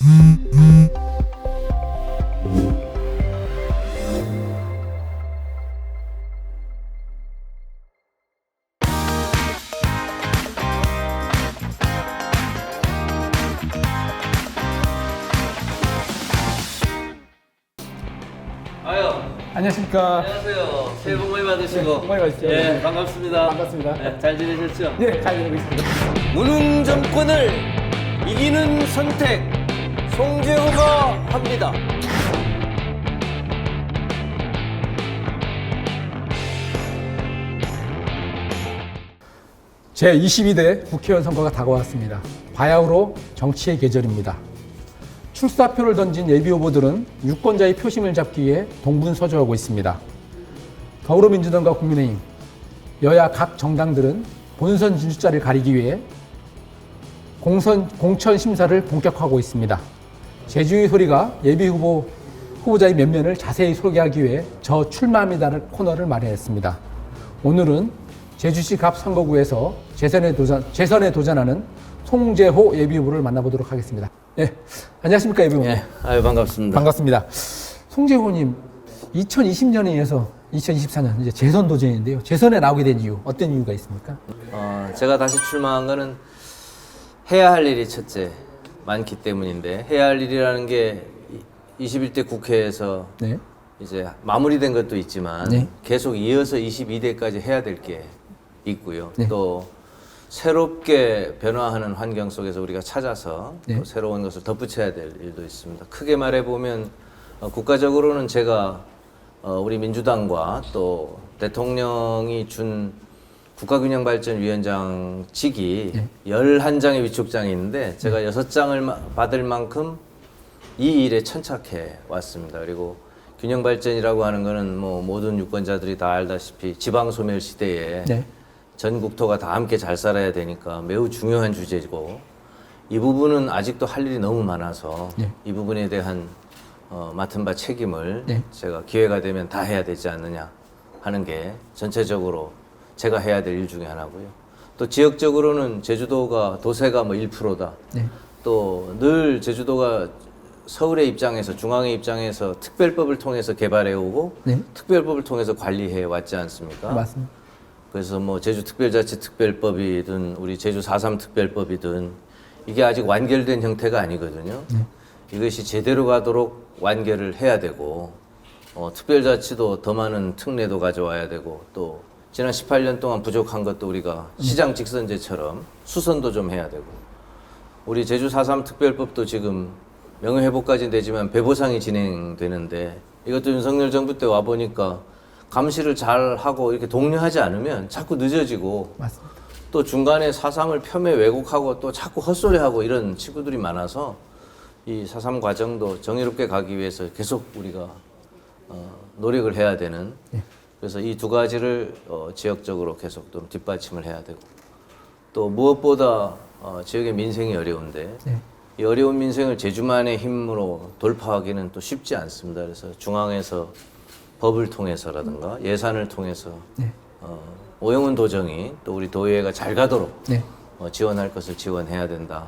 아유, 안녕하십니까. 안녕하세요. 새해 복 많이 받으시고. 복 많이 받으시죠. 예, 반갑습니다. 반갑습니다. 네, 잘 지내셨죠? 네, 잘 지내고 있습니다. 무능 정권을 이기는 선택, 송재호가 합니다. 제22대 국회의원 선거가 다가왔습니다. 바야흐로 정치의 계절입니다. 출사표를 던진 예비후보들은 유권자의 표심을 잡기 위해 동분서주하고 있습니다. 더불어민주당과 국민의힘, 여야 각 정당들은 본선 진출자를 가리기 위해 공천 심사를 본격화하고 있습니다. 제중의 소리가 후보자의 면면을 자세히 소개하기 위해 저 출마합니다를 코너를 마련했습니다. 오늘은 제주시 갑 선거구에서 재선에 도전하는 송재호 예비후보를 만나보도록 하겠습니다. 네, 안녕하십니까 예비후보. 예, 아유, 반갑습니다. 반갑습니다. 송재호님, 2020년에 이어서 2024년 이제 재선 도전인데요. 재선에 나오게 된 이유, 어떤 이유가 있습니까? 제가 다시 출마한 거는 해야 할 일이 첫째 많기 때문인데, 해야 할 일이라는 게 21대 국회에서 네. 이제 마무리된 것도 있지만 네. 계속 이어서 22대까지 해야 될 게 있고요. 네. 또 새롭게 변화하는 환경 속에서 우리가 찾아서 네. 또 새로운 것을 덧붙여야 될 일도 있습니다. 크게 말해보면 국가적으로는 제가 우리 민주당과 또 대통령이 준 국가균형발전위원장직이 네. 11장의 위촉장이 있는데 제가 6장을 받을 만큼 이 일에 천착해 왔습니다. 그리고 균형발전이라고 하는 거는 뭐 모든 유권자들이 다 알다시피 지방소멸 시대에 네. 전 국토가 다 함께 잘 살아야 되니까 매우 중요한 주제고, 이 부분은 아직도 할 일이 너무 많아서 네. 이 부분에 대한 맡은 바 책임을 네. 제가 기회가 되면 다 해야 되지 않느냐 하는 게 전체적으로 제가 해야 될 일 중에 하나고요. 또 지역적으로는 제주도가 도세가 뭐 1%다. 네. 또 늘 제주도가 서울의 입장에서, 중앙의 입장에서 특별법을 통해서 개발해 오고 네. 특별법을 통해서 관리해 왔지 않습니까? 맞습니다. 그래서 뭐 제주특별자치특별법이든 우리 제주 4.3 특별법이든 이게 아직 완결된 형태가 아니거든요. 네. 이것이 제대로 가도록 완결을 해야 되고, 특별자치도 더 많은 특례도 가져와야 되고, 또 지난 18년 동안 부족한 것도 우리가 시장 직선제처럼 수선도 좀 해야 되고, 우리 제주 4.3 특별법도 지금 명예회복까지는 되지만 배보상이 진행되는데, 이것도 윤석열 정부 때 와보니까 감시를 잘 하고 이렇게 독려하지 않으면 자꾸 늦어지고, 맞습니다. 또 중간에 사상을 폄훼 왜곡하고 또 자꾸 헛소리하고 이런 친구들이 많아서 이 4.3 과정도 정의롭게 가기 위해서 계속 우리가 노력을 해야 되는, 그래서 이 두 가지를 지역적으로 계속 좀 뒷받침을 해야 되고, 또 무엇보다 지역의 민생이 어려운데 네. 이 어려운 민생을 제주만의 힘으로 돌파하기는 또 쉽지 않습니다. 그래서 중앙에서 법을 통해서라든가 예산을 통해서 네. 오영훈 도정이 또 우리 도의회가 잘 가도록 네. 지원할 것을 지원해야 된다.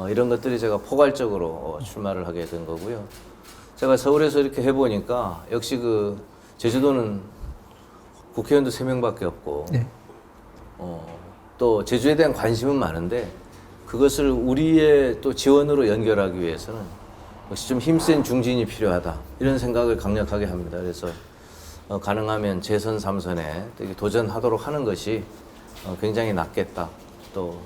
이런 것들이 제가 포괄적으로 출마를 하게 된 거고요. 제가 서울에서 이렇게 해보니까 역시 그 제주도는 국회의원도 3명밖에 없고, 네. 또 제주에 대한 관심은 많은데 그것을 우리의 또 지원으로 연결하기 위해서는 역시 좀 힘센 중진이 필요하다, 이런 생각을 강력하게 합니다. 그래서 가능하면 재선 3선에 도전하도록 하는 것이 굉장히 낫겠다. 또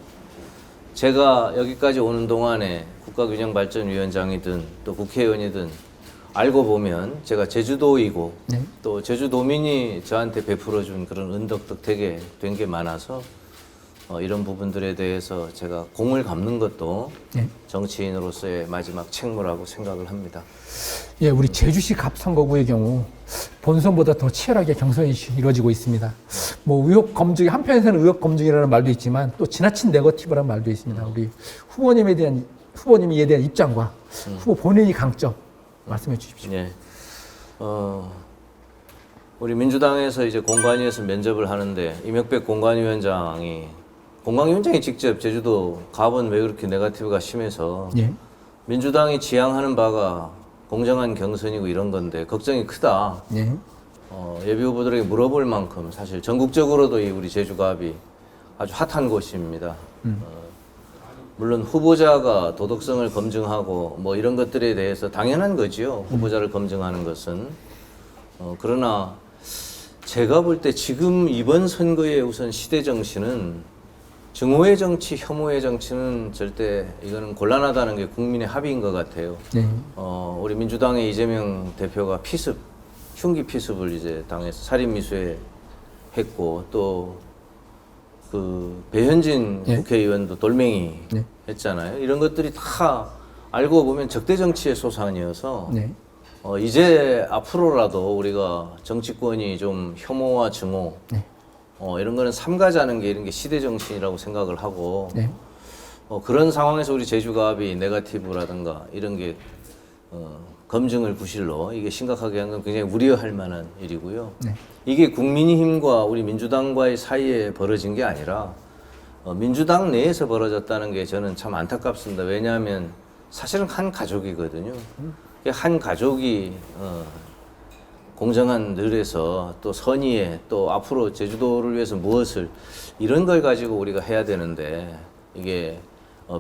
제가 여기까지 오는 동안에 국가균형발전위원장이든 또 국회의원이든 알고 보면 제가 제주도이고, 네. 또 제주도민이 저한테 베풀어준 그런 은덕덕되게 된 게 많아서 이런 부분들에 대해서 제가 공을 갚는 것도 네. 정치인으로서의 마지막 책무라고 생각을 합니다. 예, 우리 제주시 갑 선거구의 경우 본선보다 더 치열하게 경선이 이루어지고 있습니다. 뭐 의혹 검증, 한편에서는 의혹 검증이라는 말도 있지만 또 지나친 네거티브라는 말도 있습니다. 우리 후보님이 이에 대한 입장과 후보 본인이 강점 말씀해 주십시오. 예. 우리 민주당에서 이제 공관위에서 면접을 하는데 이명백 공관위원장이 직접 제주도 갑은 왜 그렇게 네거티브가 심해서 예. 민주당이 지향하는 바가 공정한 경선이고 이런 건데 걱정이 크다. 네. 예비 후보들에게 물어볼 만큼 사실 전국적으로도 이 우리 제주갑이 아주 핫한 곳입니다. 물론 후보자가 도덕성을 검증하고 뭐 이런 것들에 대해서 당연한 거지요. 후보자를 검증하는 것은. 그러나 제가 볼 때 지금 이번 선거의 우선 시대 정신은 증오의 정치, 혐오의 정치는 절대 이거는 곤란하다는 게 국민의 합의인 것 같아요. 네. 우리 민주당의 이재명 대표가 피습, 흉기 피습을 이제 당해서 살인미수에 했고 또 그 배현진 네. 국회의원도 돌멩이 네. 했잖아요. 이런 것들이 다 알고 보면 적대 정치의 소산이어서 네. 이제 앞으로라도 우리가 정치권이 좀 혐오와 증오 네. 이런 거는 삼가자는 게 이런 게 시대 정신이라고 생각을 하고 네. 그런 상황에서 우리 제주갑이 네거티브라든가 이런 게 검증을 부실로 이게 심각하게 한 건 굉장히 우려할 만한 일이고요. 네. 이게 국민의힘과 우리 민주당과의 사이에 벌어진 게 아니라 민주당 내에서 벌어졌다는 게 저는 참 안타깝습니다. 왜냐하면 사실은 한 가족이거든요. 한 가족이 공정한 늘에서 또 선의에 또 앞으로 제주도를 위해서 무엇을 이런 걸 가지고 우리가 해야 되는데 이게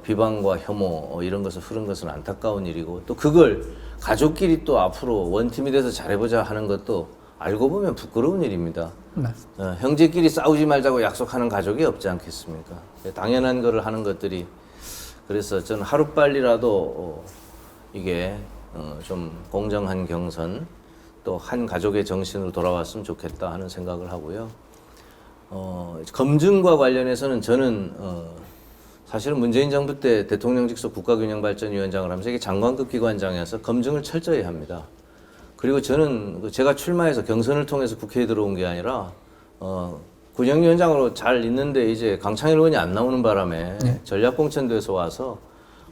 비방과 혐오 이런 것을 흐른 것은 안타까운 일이고 또 그걸 가족끼리 또 앞으로 원팀이 돼서 잘해보자 하는 것도 알고 보면 부끄러운 일입니다. 맞습니다. 형제끼리 싸우지 말자고 약속하는 가족이 없지 않겠습니까? 당연한 거를 하는 것들이 그래서 저는 하루빨리라도 이게 좀 공정한 경선 또 한 가족의 정신으로 돌아왔으면 좋겠다 하는 생각을 하고요. 검증과 관련해서는 저는 사실은 문재인 정부 때 대통령 직속 국가균형발전위원장을 하면서 이게 장관급 기관장이어서 검증을 철저히 합니다. 그리고 저는 제가 출마해서 경선을 통해서 국회에 들어온 게 아니라 군영위원장으로 잘 있는데 이제 강창일 의원이 안 나오는 바람에 네. 전략공천돼서 와서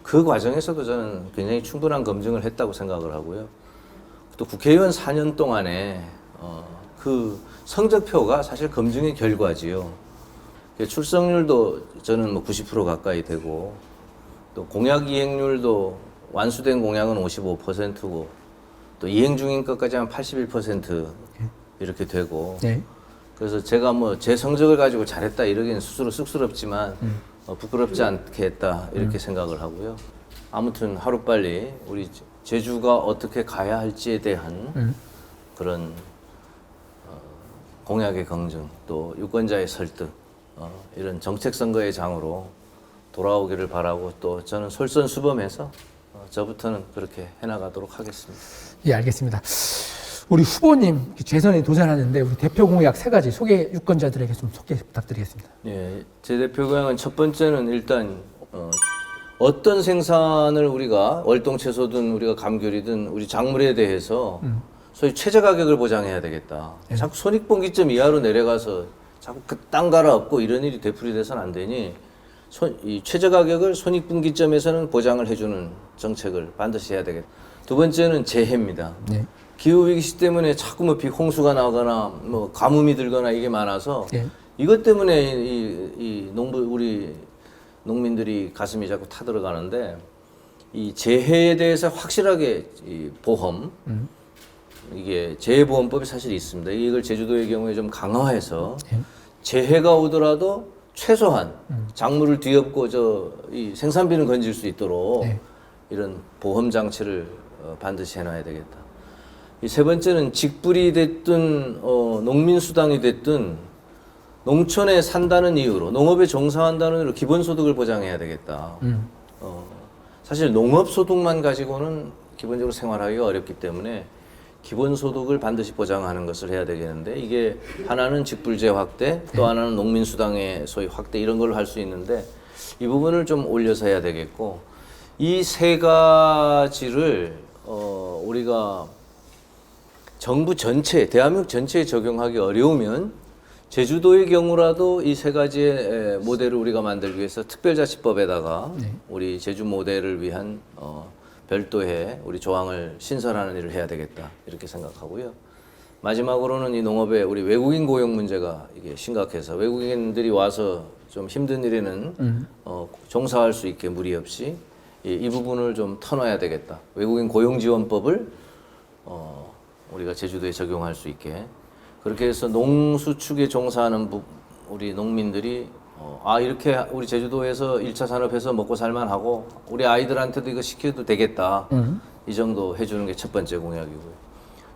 그 과정에서도 저는 굉장히 충분한 검증을 했다고 생각을 하고요. 또 국회의원 4년 동안에 그 성적표가 사실 검증의 결과지요. 출석률도 저는 뭐 90% 가까이 되고 또 공약 이행률도 완수된 공약은 55%고 또 이행 중인 것까지 한 81% 이렇게 되고 네. 그래서 제가 뭐 제 성적을 가지고 잘했다 이러기는 스스로 쑥스럽지만 부끄럽지 않게 했다 이렇게 생각을 하고요. 아무튼 하루빨리 우리 제주가 어떻게 가야 할지에 대한 그런 공약의 검증 또 유권자의 설득 이런 정책 선거의 장으로 돌아오기를 바라고 또 저는 솔선수범해서 저부터는 그렇게 해나가도록 하겠습니다. 예, 알겠습니다. 우리 후보님 재선에 도전하는데 우리 대표 공약 3가지 소개 유권자들에게 좀 소개 부탁드리겠습니다. 예, 제 대표 공약은 첫 번째는 일단 어떤 생산을 우리가 월동채소든 우리가 감귤이든 우리 작물에 대해서 소위 최저 가격을 보장해야 되겠다. 네. 자꾸 손익분기점 이하로 내려가서 자꾸 그 땅 갈아엎고 이런 일이 되풀이돼서는 안 되니 이 최저 가격을 손익분기점에서는 보장을 해주는 정책을 반드시 해야 되겠다. 두 번째는 재해입니다. 네. 기후위기 시 때문에 자꾸 뭐 홍수가 나거나 뭐 가뭄이 들거나 이게 많아서 네. 이것 때문에 우리 농민들이 가슴이 자꾸 타들어가는데 이 재해에 대해서 확실하게 이 보험 이게 재해보험법이 사실 있습니다. 이걸 제주도의 경우에 좀 강화해서 재해가 오더라도 최소한 작물을 뒤엎고 이 생산비는 건질 수 있도록 네. 이런 보험 장치를 반드시 해놔야 되겠다. 이 세 번째는 직불이 됐든 농민 수당이 됐든 농촌에 산다는 이유로 농업에 종사한다는 이유로 기본소득을 보장해야 되겠다. 사실 농업소득만 가지고는 기본적으로 생활하기가 어렵기 때문에 기본소득을 반드시 보장하는 것을 해야 되겠는데 이게 하나는 직불제 확대 또 하나는 농민수당의 소위 확대 이런 걸로 할 수 있는데 이 부분을 좀 올려서 해야 되겠고 이 3가지를 우리가 정부 전체, 대한민국 전체에 적용하기 어려우면 제주도의 경우라도 이 3가지의 모델을 우리가 만들기 위해서 특별자치법에다가 우리 제주 모델을 위한 별도의 우리 조항을 신설하는 일을 해야 되겠다 이렇게 생각하고요. 마지막으로는 이 농업에 우리 외국인 고용 문제가 이게 심각해서 외국인들이 와서 좀 힘든 일에는 종사할 수 있게 무리 없이 이 부분을 좀 터놔야 되겠다. 외국인 고용지원법을 우리가 제주도에 적용할 수 있게 그렇게 해서 농수축에 종사하는 우리 농민들이 이렇게 우리 제주도에서 1차 산업해서 먹고 살만하고 우리 아이들한테도 이거 시켜도 되겠다. 이 정도 해주는 게 첫 번째 공약이고요.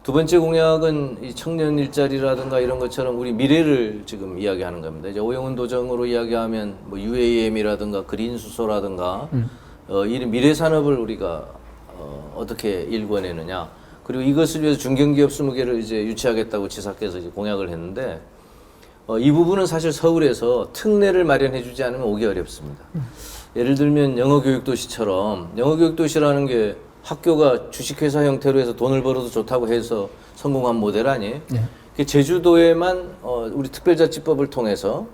두 번째 공약은 이 청년 일자리라든가 이런 것처럼 우리 미래를 지금 이야기하는 겁니다. 이제 오영훈 도정으로 이야기하면 뭐 UAM이라든가 그린 수소라든가 이런 미래 산업을 우리가 어떻게 일궈내느냐. 그리고 이것을 위해서 중견기업 20개를 이제 유치하겠다고 지사께서 이제 공약을 했는데 이 부분은 사실 서울에서 특례를 마련해주지 않으면 오기 어렵습니다. 예를 들면 영어교육도시처럼 영어교육도시라는 게 학교가 주식회사 형태로 해서 돈을 벌어도 좋다고 해서 성공한 모델 아니에요? 네. 제주도에만 우리 특별자치법을 통해서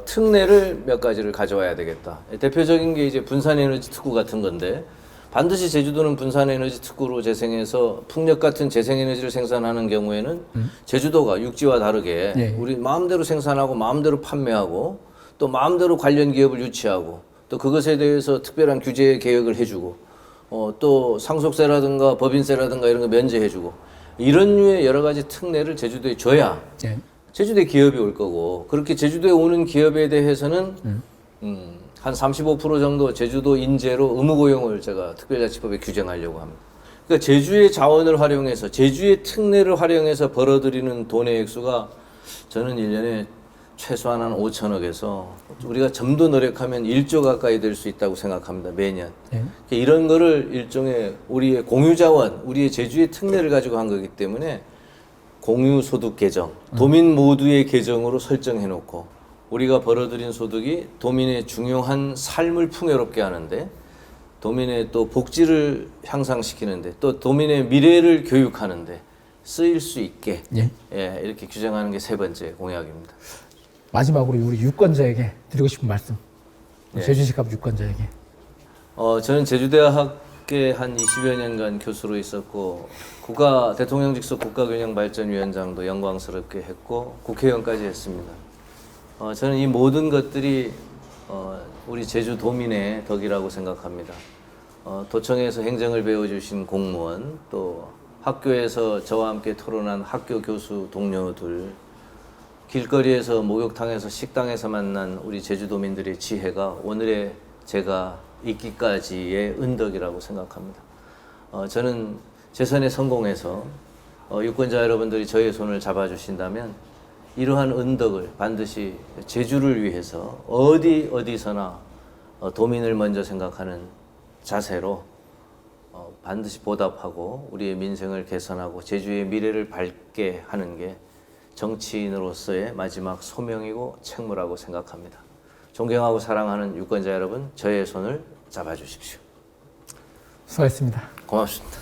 특례를 몇 가지를 가져와야 되겠다. 대표적인 게 이제 분산에너지 특구 같은 건데 반드시 제주도는 분산에너지 특구로 재생해서 풍력 같은 재생에너지를 생산하는 경우에는 제주도가 육지와 다르게 네. 우리 마음대로 생산하고 마음대로 판매하고 또 마음대로 관련 기업을 유치하고 또 그것에 대해서 특별한 규제 개혁을 해주고 또 상속세라든가 법인세라든가 이런 거 면제해주고 이런 류의 여러 가지 특례를 제주도에 줘야 네. 제주도에 기업이 올 거고 그렇게 제주도에 오는 기업에 대해서는 한 35% 정도 제주도 인재로 의무 고용을 제가 특별자치법에 규정하려고 합니다. 그러니까 제주의 자원을 활용해서 제주의 특례를 활용해서 벌어들이는 돈의 액수가 저는 1년에 최소한 한 5천억에서 우리가 좀 더 노력하면 1조 가까이 될 수 있다고 생각합니다. 매년. 네. 이런 거를 일종의 우리의 공유자원, 우리의 제주의 특례를 가지고 한 거기 때문에 공유소득 계정, 도민 모두의 계정으로 설정해놓고 우리가 벌어들인 소득이 도민의 중요한 삶을 풍요롭게 하는데 도민의 또 복지를 향상시키는데 또 도민의 미래를 교육하는데 쓰일 수 있게 예, 이렇게 규정하는 게 세 번째 공약입니다. 마지막으로 우리 유권자에게 드리고 싶은 말씀. 예. 제주시갑 유권자에게. 저는 제주대학에 한 20여 년간 교수로 있었고 대통령 직속 국가균형발전위원장도 영광스럽게 했고 국회의원까지 했습니다. 저는 이 모든 것들이 우리 제주도민의 덕이라고 생각합니다. 도청에서 행정을 배워주신 공무원, 또 학교에서 저와 함께 토론한 학교 교수 동료들, 길거리에서 목욕탕에서 식당에서 만난 우리 제주도민들의 지혜가 오늘의 제가 있기까지의 은덕이라고 생각합니다. 저는 재선에 성공해서 유권자 여러분들이 저의 손을 잡아주신다면 이러한 은덕을 반드시 제주를 위해서 어디서나 도민을 먼저 생각하는 자세로 반드시 보답하고 우리의 민생을 개선하고 제주의 미래를 밝게 하는 게 정치인으로서의 마지막 소명이고 책무라고 생각합니다. 존경하고 사랑하는 유권자 여러분, 저의 손을 잡아주십시오. 수고하셨습니다. 고맙습니다.